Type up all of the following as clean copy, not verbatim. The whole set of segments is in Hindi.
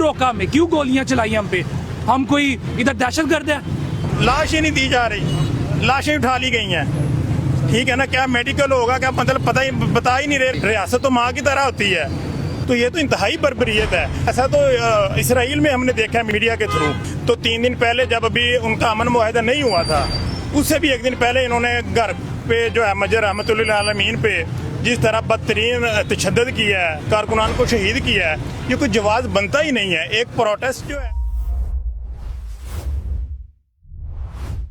रोका हमें, क्यों गोलियां चलाई हम पे? हम कोई इधर दहशतगर्द है? लाश ही नहीं दी जा रही, लाशें उठा ली गई हैं। ठीक है ना, क्या मेडिकल होगा, क्या मतलब बता ही नहीं रहे। रियासत तो माँ की तरह होती है, तो ये तो इंतहाई बर्बरियत है। ऐसा तो इसराइल में हमने देखा है मीडिया के थ्रू। तो 3 दिन पहले जब अभी उनका अमन मुआहदा नहीं हुआ था, उससे भी 1 दिन पहले इन्होंने घर पे जो है मजर रहमतुल्लिल आलमीन पे जिस तरह बदतरीन तशद्दुद किया है, कारकुनान को शहीद किया है, ये कोई जवाब बनता ही नहीं है। एक प्रोटेस्ट जो है।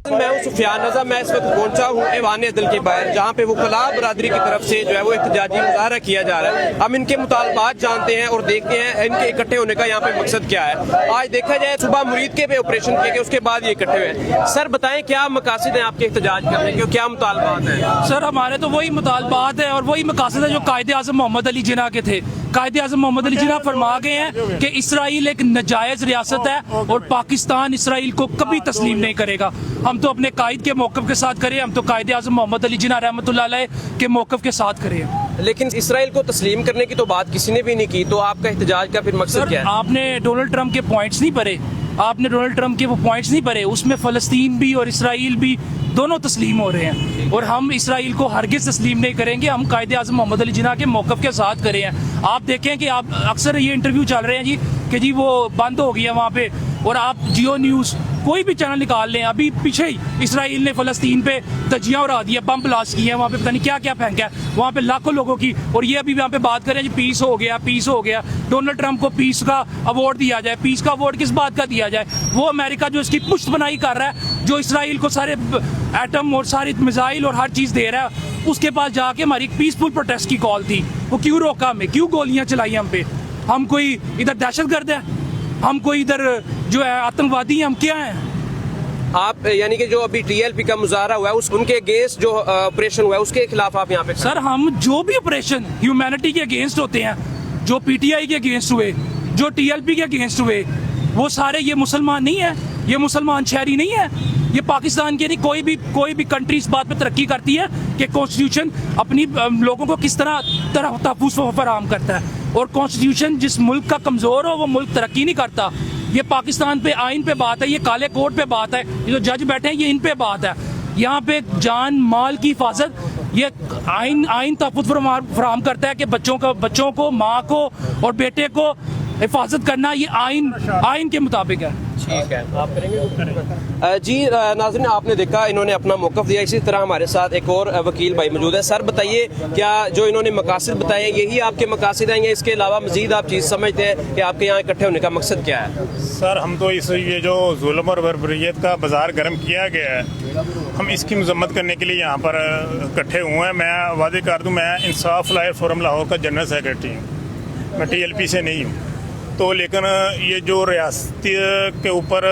मैं हूं सुफियान रजा। मैं इस वक्त पहुंचा हूं ऐवान अदल के बाहर, जहां पे वकला बरादरी की तरफ से जो है वो एहतजाजी मुजाहरा किया जा रहा है। हम इनके मुतालबात जानते हैं और देखते हैं इनके इकट्ठे होने का यहाँ पे मकसद क्या है। आज देखा जाए सुबह मुरीद के पे ऑपरेशन किए गए, उसके बाद ये इकट्ठे हुए। सर बताएं क्या मकासद है आपके एहतजाज करने के, क्या मुतालबात है? सर हमारे तो वही मुतालबात है और वही मकासद है जो कायदे आज़म मोहम्मद अली जिन्ना के थे। कायदे आज़म मोहम्मद अली जिन्ना फरमा गए हैं कि इसराइल एक नाजायज रियासत है और पाकिस्तान इसराइल को कभी तस्लीम नहीं करेगा। हम तो अपने कायद के मौक़िफ़ के साथ करें, हम तो कायदे आज़म मोहम्मद अली जिन्ना रहमतुल्लाह अलैह के मौक़िफ़ के साथ करें। लेकिन इसराइल को तस्लीम करने की तो बात किसी ने भी नहीं की, तो आपका एहतजाज का फिर मकसद क्या है? आपने डोनाल्ड ट्रंप के पॉइंट्स नहीं पढ़े, आपने डोनाल्ड ट्रंप के वो पॉइंट्स नहीं पढ़े। उसमें फ़लस्तीन भी और इसराइल भी दोनों तस्लीम हो रहे हैं और हम इसराइल को हरगिज़ तस्लीम नहीं करेंगे। हम कायदे आज़म मोहम्मद अली जिन्ना के मौक़िफ़ के साथ करे हैं। आप देखें कि आप अक्सर ये इंटरव्यू चल रहे हैं जी कि जी वो बंद हो गया वहाँ पे, और आप जियो न्यूज़ कोई भी चैनल निकाल लें, अभी पीछे ही इसराइल ने फ़लस्तीन पे धज्जियाँ उड़ा दी है, बम ब्लास्ट किए हैं वहाँ पे, पता नहीं क्या क्या फेंका है वहाँ पे लाखों लोगों की। और ये अभी वहाँ पे बात करें जी पीस हो गया, पीस हो गया। डोनाल्ड ट्रंप को पीस का अवार्ड दिया जाए। पीस का अवार्ड किस बात का दिया जाए? वो अमेरिका जो इसकी पुष्टबनाई कर रहा है, जो इसराइल को सारे एटम और सारे मिसाइल और हर चीज़ दे रहा है, उसके पास जाके हमारी पीसफुल प्रोटेस्ट की कॉल थी। वो क्यों रोका हमें, क्यों गोलियाँ चलाई हम पे? हम कोई इधर दहशतगर्द है? हम कोई इधर जो है आतंकवादी हैं? हम क्या हैं? आप यानी कि जो अभी TLP का मुजाहरा हुआ है उनके अगेंस्ट जो ऑपरेशन हुआ है उसके खिलाफ आप यहाँ पे? सर हम जो भी ऑपरेशन ह्यूमैनिटी के अगेंस्ट होते हैं, जो PTI के अगेंस्ट हुए, जो TLP के अगेंस्ट हुए, वो सारे ये मुसलमान नहीं है, ये मुसलमान शहरी नहीं है, ये पाकिस्तान के नहीं। कोई भी कंट्री इस बात पे तरक्की करती है कि कॉन्स्टिट्यूशन अपनी लोगों को किस तरह तहफ़्फ़ुज़ फराहम करता है, और कॉन्स्टिट्यूशन जिस मुल्क का कमज़ोर हो वो मुल्क तरक्की नहीं करता। ये पाकिस्तान पे आइन पे बात है, ये काले कोट पे बात है, ये जो जज बैठे हैं ये इन पे बात है। यहाँ पे जान माल की हिफाजत ये आइन तहफ़्फ़ुज़ फराहम करता है कि बच्चों को माँ को और बेटे को हिफाजत करना ये आइन के मुताबिक है। ठीक है, आप करेंगे जी। नाज़रीन आपने देखा इन्होंने अपना मौक़िफ़ दिया। इसी तरह हमारे साथ एक और वकील भाई मौजूद है। सर बताइए क्या जो इन्होंने मकासद बताए यही आपके मकासद हैं या इसके अलावा मज़ीद आप चीज़ समझते हैं कि आपके यहाँ इकट्ठे होने का मकसद क्या है? सर हम तो ये जो जुल्म और बर्बरियत का बाजार गर्म किया गया है, हम इसकी मजम्मत करने के लिए यहाँ पर इकट्ठे हुए हैं। मैं वादे कर दूँ, मैं इंसाफ लायर फोरम लाहौर का जनरल सेक्रेटरी हूँ, मैं TLP से नहीं हूँ। तो लेकिन ये जो रियासती के ऊपर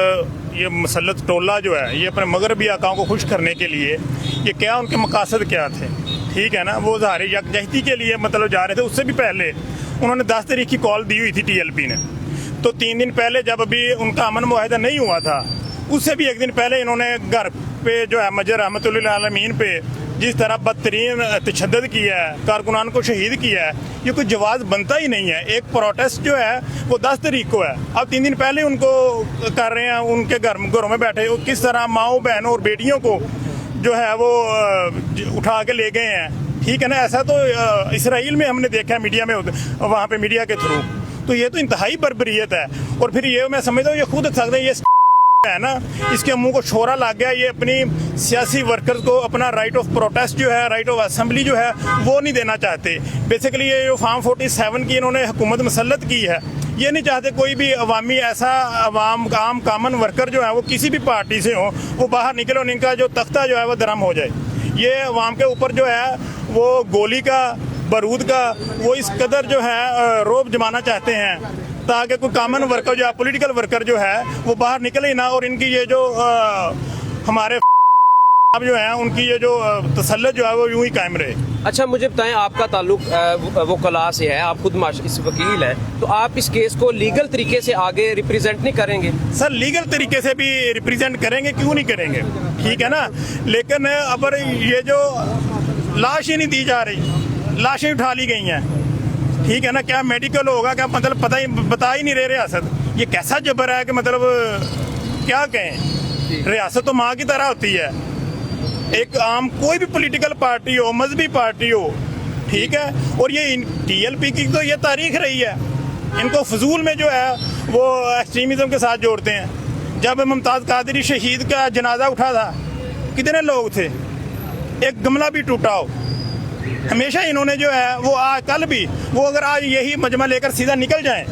ये मुसल्लत टोला जो है, ये अपने मगरबी आकाओं को खुश करने के लिए ये क्या उनके मकासद क्या थे? ठीक है ना, वो ज़ाहिर यकजहती के लिए मतलब जा रहे थे। उससे भी पहले उन्होंने 10 तारीख की कॉल दी हुई थी TLP ने। तो 3 दिन पहले जब अभी उनका अमन मुआहदा नहीं हुआ था, उससे भी 1 दिन पहले इन्होंने घर पे जो है मजर रहमतुल्लिल आलमीन पे जिस तरह बदतरीन तशद्दुद किया है, कारकुनान को शहीद किया है, ये कोई जवाब बनता ही नहीं है। एक प्रोटेस्ट जो है वो 10 तारीख को है, अब 3 दिन पहले उनको कर रहे हैं उनके घरों में बैठे। वो किस तरह माओ बहनों और बेटियों को जो है वो उठा के ले गए हैं। ठीक है ना, ऐसा तो इसराइल में हमने देखा है मीडिया में, वहाँ पे मीडिया के थ्रू। तो ये तो इंतहाई बर्बरियत है। और फिर ये मैं समझता हूँ ये खुद सकते हैं, ये है ना, इसके मुंह को शोरा लग गया। ये अपनी सियासी वर्कर्स को अपना राइट ऑफ प्रोटेस्ट जो है, राइट ऑफ असेंबली जो है वो नहीं देना चाहते। बेसिकली ये जो फार्म 47 की इन्होंने हुकूमत मुसल्लत की है, ये नहीं चाहते कोई भी अवामी ऐसा आम कामन वर्कर जो है वो किसी भी पार्टी से हो वो बाहर निकले और इनका जो तख्ता जो है वो दरम हो जाए। ये अवाम के ऊपर जो है वो गोली का, बारूद का वो इस कदर जो है रोब जमाना चाहते हैं ताकि कोई कॉमन वर्कर जो है, पॉलिटिकल वर्कर जो है वो बाहर निकले ही ना। और इनकी ये जो हमारे जो है उनकी ये जो तसल्लुत जो है वो यूं ही कायम रहे। अच्छा मुझे बताएं, आपका ताल्लुक वकला से है, आप खुद इस वकील हैं, तो आप इस केस को लीगल तरीके से आगे रिप्रेजेंट नहीं करेंगे? सर लीगल तरीके से भी रिप्रेजेंट करेंगे, क्यों नहीं करेंगे, ठीक है ना। लेकिन अब ये जो लाश ही नहीं दी जा रही, लाशें उठा ली गई हैं, ठीक है ना, क्या मेडिकल होगा, क्या मतलब बता ही नहीं रहे रियासत। ये कैसा जबर है कि मतलब क्या कहें, रियासत तो माँ की तरह होती है। एक आम कोई भी पॉलिटिकल पार्टी हो, मजहबी पार्टी हो, ठीक है, और ये TLP की तो ये तारीख रही है। इनको फजूल में जो है वो एक्सट्रीमिज्म के साथ जोड़ते हैं। जब मुमताज़ कादरी शहीद का जनाजा उठा था, कितने लोग थे, एक गमला भी टूटा हो। हमेशा इन्होंने जो है वो आज कल भी वो अगर आज यही मजमा लेकर सीधा निकल जाएं,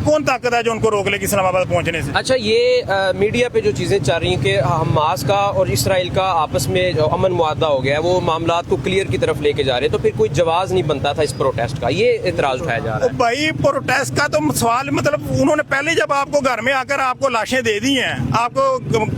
कौन ताकत है जो उनको रोक लेगी इस्लामाबाद पहुंचने से। अच्छा, ये मीडिया पे जो चीज़ें चल रही हैं कि हमास का और इसराइल का आपस में जो अमन मुआहदा हो गया है, वो मामलात को क्लियर की तरफ लेके जा रहे हैं, तो फिर कोई जवाब नहीं बनता था इस प्रोटेस्ट का, ये एतराज उठाया जा रहा है। भाई प्रोटेस्ट का तो सवाल, मतलब उन्होंने पहले जब आपको घर में आकर आपको लाशें दे दी हैं, आपको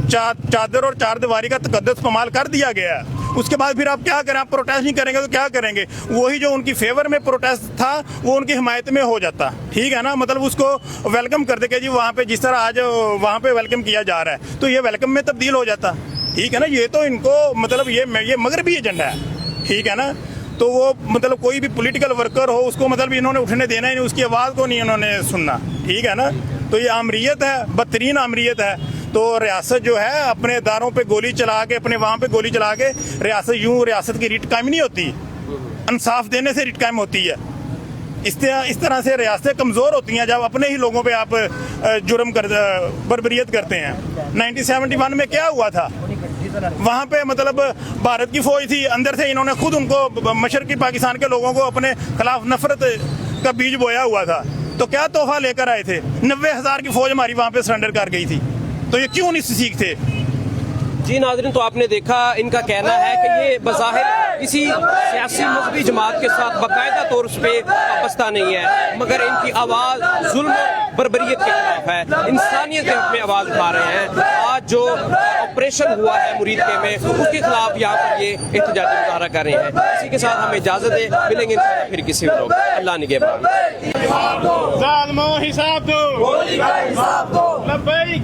चादर और चार दीवारी का तकद्दुस पमाल कर दिया गया है, उसके बाद फिर आप क्या करें, आप प्रोटेस्ट नहीं करेंगे तो क्या करेंगे। वही जो उनकी फेवर में प्रोटेस्ट था वो उनकी हिमायत में हो जाता, ठीक है ना, मतलब उसको वेलकम कर दे कि जी वहाँ पे जिस तरह आज वहाँ पे वेलकम किया जा रहा है तो ये वेलकम में तब्दील हो जाता, ठीक है ना। ये तो इनको मतलब ये मगरबी एजेंडा है, ठीक है ना। तो वो मतलब कोई भी पॉलिटिकल वर्कर हो उसको मतलब इन्होंने उठने देना ही नहीं, उसकी आवाज़ को नहीं इन्होंने सुनना, ठीक है ना। तो ये आमरीत है, बदतरीन आमरीत है। तो रियासत जो है अपने इदारों पे गोली चला के, अपने वहाँ पे गोली चला के रियासत रियासत की रीट कायम नहीं होती, इंसाफ देने से रीट कायम होती है। इस तरह से रियासतें कमज़ोर होती हैं जब अपने ही लोगों पे आप जुर्म बर्बरियत करते हैं। 1971 में क्या हुआ था, वहाँ पे मतलब भारत की फौज थी, अंदर से इन्होंने खुद उनको मशरकी पाकिस्तान के लोगों को अपने खिलाफ नफरत का बीज बोया हुआ था। तो क्या तोहफा लेकर आए थे, 90,000 की फौज हमारी वहाँ पे सरेंडर कर गई थी, तो ये क्यों नहीं सीखते। जी नाज़रीन, तो आपने देखा, इनका कहना है कि ये बज़ाहिर किसी सियासी मजहबी जमात के साथ बाकायदा तौर पे वाबस्ता नहीं है, मगर इनकी आवाज़ जुल्म बर्बरियत के खिलाफ है, इंसानियत के हक़ में आवाज़ उठा रहे हैं। आज जो ऑपरेशन हुआ है मुरीदके में, उसके खिलाफ यहाँ पर ये एहतजाजी मुज़ाहरा कर रहे हैं। इसी के साथ हमें इजाज़त है, मिलेंगे इंशाअल्लाह फिर किसी लोग। अल्लाह निगहबान। लब्बैक